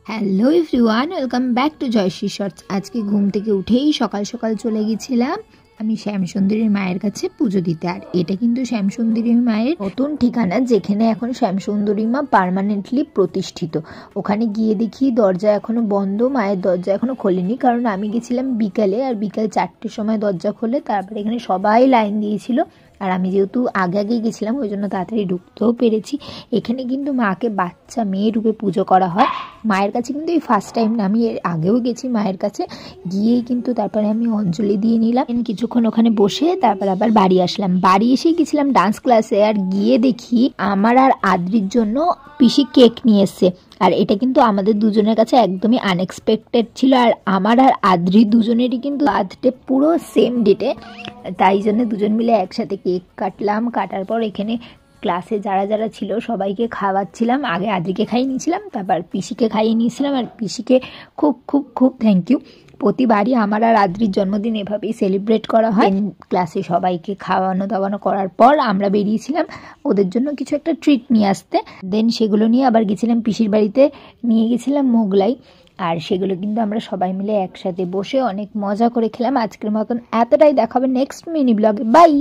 Hello everyone, welcome back to Joyshree shorts. আজকে ঘুম থেকে উঠেই সকাল সকাল চলে গেছিলাম আমি শ্যামসুন্দরীর মায়ের কাছে পুজো দিতে। আর এটা কিন্তু শ্যামসুন্দরী মায়ের নতুন ঠিকানা, যেখানে এখন শ্যামসুন্দরী মা পার্মানেন্টলি প্রতিষ্ঠিত। ওখানে গিয়ে দেখি দরজা এখনো বন্ধ, মায়ের দরজা এখনো খোলেনি, কারণ আমি গেছিলাম বিকালে, আর বিকাল 4টের সময় দরজা খোলে। তারপরে এখানে সবাই লাইন দিয়েছিল, আর আমি যেহেতু আগে আগেই গেছিলাম ওই জন্য তাড়াতাড়ি ঢুকতেও পেরেছি। এখানে কিন্তু মাকে বাচ্চা মেয়ে রূপে পুজো করা হয়। মায়ের কাছে কিন্তু এই ফার্স্ট টাইম না, আমি এর আগেও গেছি মায়ের কাছে। গিয়েই কিন্তু তারপরে আমি অঞ্জলি দিয়ে নিলাম, কিছুক্ষণ ওখানে বসে তারপর আবার বাড়ি আসলাম। বাড়ি এসেই গেছিলাম ডান্স ক্লাসে, আর গিয়ে দেখি আমার আর আদ্রির জন্য পিসি কেক নিয়ে এসছে। আর এটা কিন্তু আমাদের দুজনের কাছে একদমই আনএক্সপেক্টেড ছিল। আর আমার আর আদ্রি দুজনেরই কিন্তু বার্থডে পুরো সেম ডেটে, তাই জন্য দুজন মিলে একসাথে কেক কাটলাম। কাটার পর এখানে ক্লাসে যারা যারা ছিল সবাইকে খাওয়াচ্ছিলাম। আগে আদ্রিকে খাইয়ে নিয়েছিলাম, তারপর পিসিকে খাইয়ে নিয়েছিলাম। আর পিসিকে খুব খুব খুব থ্যাংক ইউ। প্রতিবারই আমার আর আদ্রির জন্মদিন এভাবেই সেলিব্রেট করা হয়। ক্লাসে সবাইকে খাওয়ানো দাওয়ানো করার পর আমরা বেরিয়েছিলাম ওদের জন্য কিছু একটা ট্রিট নিয়ে আসতে। দেন সেগুলো নিয়ে আবার গেছিলাম পিসির বাড়িতে, নিয়ে গেছিলাম মোগলাই। আর সেগুলো কিন্তু আমরা সবাই মিলে একসাথে বসে অনেক মজা করে খেলাম। আজকের মতন এতটাই, দেখাবে নেক্সট মিনি ব্লগে। বাই।